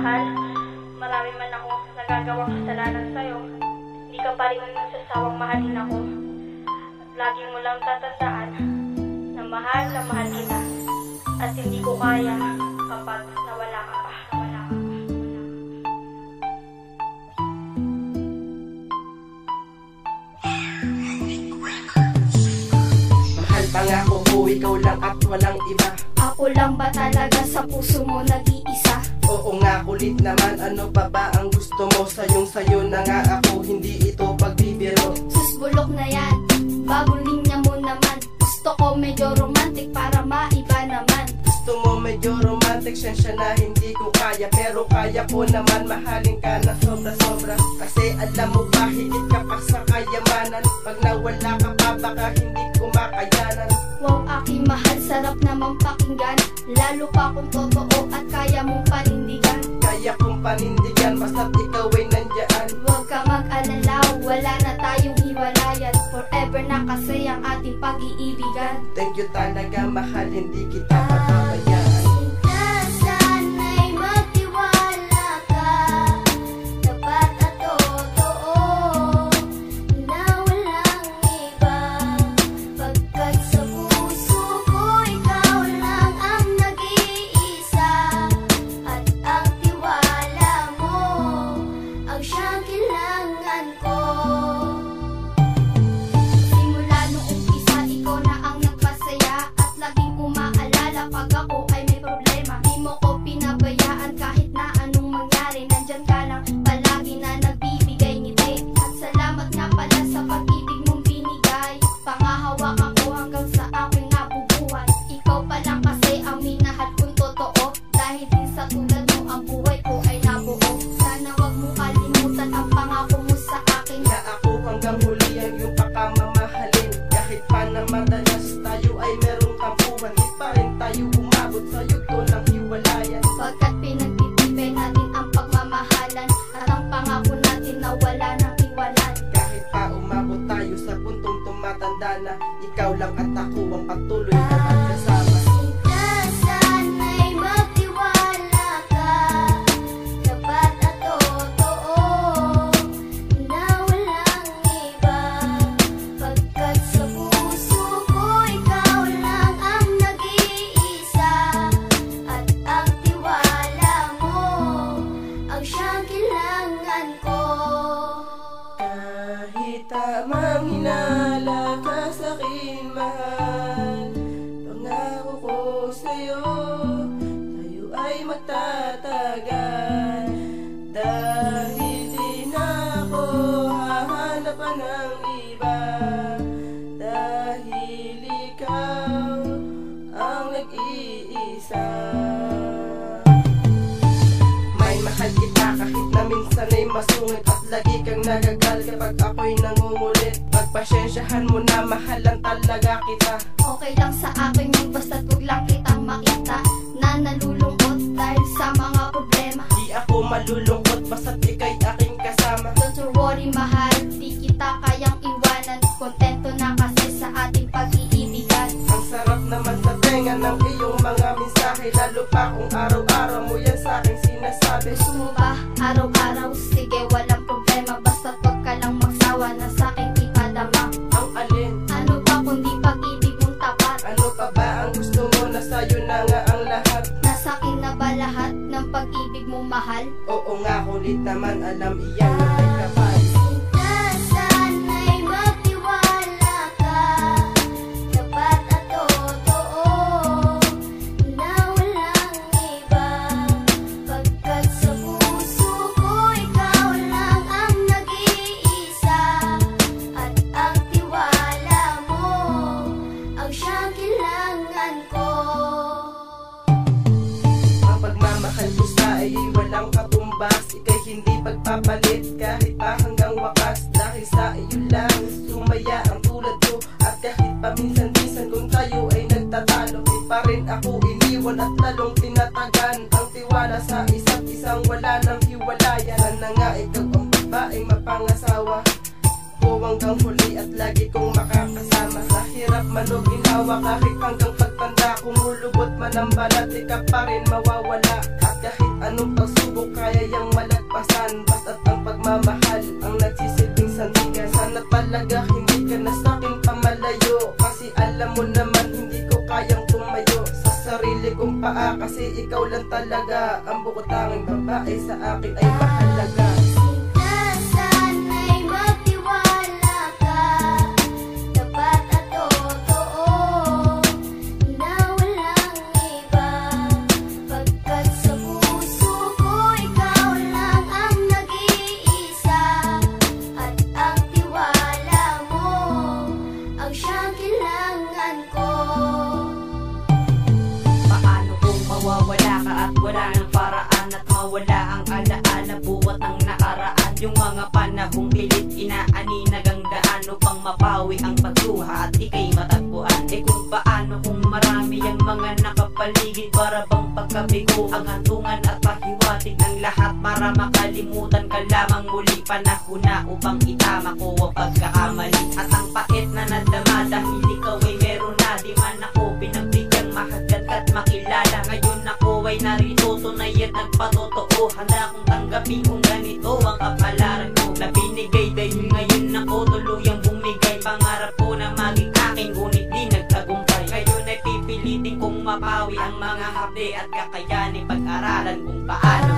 mahal. Marami man akong nagagawang kasalanan sa'yo, hindi ka pa rin nagsasawang mahalin ako. At lagi mo lang tatandaan na mahal kita. At hindi ko kaya kapag nawala ka pa. Mahal, pangako ko, ikaw lang at walang iba. Ako lang ba talaga sa puso mo nag-iisa? Oo nga, kulit naman, ano pa ba ang gusto mo? Sayo na nga ako, hindi ito pagbibiro. Sus, bulok na yan, bagong linya mo naman. Gusto ko medyo romantic para maiba naman. Gusto mo medyo romantic, sensya na hindi ko kaya. Pero kaya ko naman, mahalin ka na sobra-sobra. Kasi alam mo ba, higit ka pa sa kayamanan. Pag nawala ka pa, baka hindi ko makayanan. Wow, aking mahal, sarap naman pakinggan. Lalo pa kung totoo at kaya mong panindigan. Kaya kong panindigan, basta't ikaw ay nandyan. Huwag ka mag-alala, wala na tayong hiwalayan. Forever na kasi ang ating pag-iibigan. Thank you talaga, mahal, hindi kita papabayaan. Sana'y magtiwala ka, tapat at totoo, na walang iba. Pagkat sa puso ko, ikaw lang ang nag-iisa. At ang tiwala mo, ang siyang kailangan ko. Simula nung umpisa, ikaw na ang nagpasaya. At laging umaalala pag ako ay may problema. Di mo ko pinabayaan kahit na anong mangyari. Nandyan ka lang palagi na nagbibigay ngiti. At salamat nga pala sa pag-ibig mong binigay. Pangahawakan ko hanggang sa aking nabubuhay. Ikaw pa lang kasi ang minahal kong totoo. Dahil din sa tulad mo ang buhay ko ay nabuo. Sana wag mo kalimutan ang pangako mo sa akin. Na ako hanggang huli ang iyong pakamamahalin. Kahit pa na madalas tayo ay merong tampuhan, di pa rin tayo umabot sa yugto ng hiwalayan. Pagkat pinagtitibay natin ang pagmamahalan. At ang pangako natin na wala nang iwalan. Kahit pa umabot tayo sa puntong tumatanda na, ikaw lang at ako ang patuloy na magkasama. Sana'y magtiwala ka, tapat at totoo, na walang iba. Pagkat sa puso ko, ikaw lang ang nag-iisa. At ang tiwala mo, ang siyang kailangan ko. Kahit tamang hinala ka sa'kin, mahal, pangako ko sa'yo, tayo ay magtatagal. Dahil di na ako hahanapan ng iba, dahil ikaw ang nag-iisa. May mahal kita kahit na minsan ay masungit, at lagi kang nagagal kapag ako'y nangungulit. Pagpasensyahan mo na, mahalan talaga kita. Okay lang sa akin yun, basta't huwag lang kitang makita na nalulungkot dahil sa mga problema. Di ako malulungkot basta't ika'y aking kasama. Don't you worry mahal, di kita kayang iwanan. Kontento na kasi sa ating pag-iibigan. Ang sarap naman sa tenga ng iyong mga mensahe, lalo pa kung araw-araw mo yan sa aking sinasabi. Gusto mo ba araw-araw? Sige, walang problema, basta't huwag ka lang magsawa na sa aking ipadama. Ang alin? Ano pa kundi pag-ibig mong tapat? Ano pa ba ang gusto mo? Na sa'yo na nga ang lahat. Nasa akin na ba lahat ng pag-ibig mong mahal? Oo nga, kulit naman, alam iyan na may kapal. Sana'y magtiwala ka, tapat at totoo, na walang iba. Pagkat sa puso ko, ikaw lang ang nag-iisa. At ang tiwala mo, ang siyang kailangan ko. Ang pagmamahal ko sa iyo walang katumbas. Ika'y hindi pagpapalit kahit pa hanggang wakas. Dahil sa iyo lang sumaya ang tulad ko. At kahit paminsan-minsan kung tayo ay nagtatalo, di pa rin ako iniwan at lalong tinatagan. Ang tiwala sa isa't isang wala nang hiwalayan. Sana nga ikaw ang babaeng mapangasawa ko, hanggang huli at lagi kong makakasama. Sa hirap man o ginhawa, kahit hanggang pagtanda, kumulubot man ang balat, di ka pa rin mawawala. At kahit anong pagsubok, kaya yang malagpasan. Basta't ang pagmamahal ang nagsisilbing sandigan. Sana talaga hindi ka na sa'kin pamalayo, kasi alam mo naman hindi ko kayang tumayo sa sarili kong paa. Kasi ikaw lang talaga ang bukod tanging babae sa akin ay mahalaga. Sana'y magtiwala ka, tapat at totoo, na walang iba. Pagkat sa puso ko, ikaw lang ang nag-iisa, at ang tiwala mo ang siyang kailangan ko. Paano kung mawawala ka at wala ng paraan, at mawala ang alaala buwat ng nakaraan? Yung mga panahong pilit inaaninag ang daan upang mapawi ang pagluha at ikay matagpuan. Eh kung paano kung marami ang mga nakapaligid, para bang pagkabigo ang hantungan at pahiwatig ng lahat, para makalimutan ka lamang muli. Panahon na upang itama ko ang pagkakamali at ang pait na nadama, dahil ikaw ay meron na. Di man ako pinagbigyan mahagat at makilala, ngayon ako ay narito, tunay at nagpatotoo. Handa kong tanggapin kung ganito ang kapalaran ko na binigay, dahil ngayon ako tuluyang bumigay. Pangarap ko na maging akin, ngunit di nagtagumpay. Ngayon ay pipilitin kong mapawi ang mga hapde at kakayanin, pag-aralan kung paano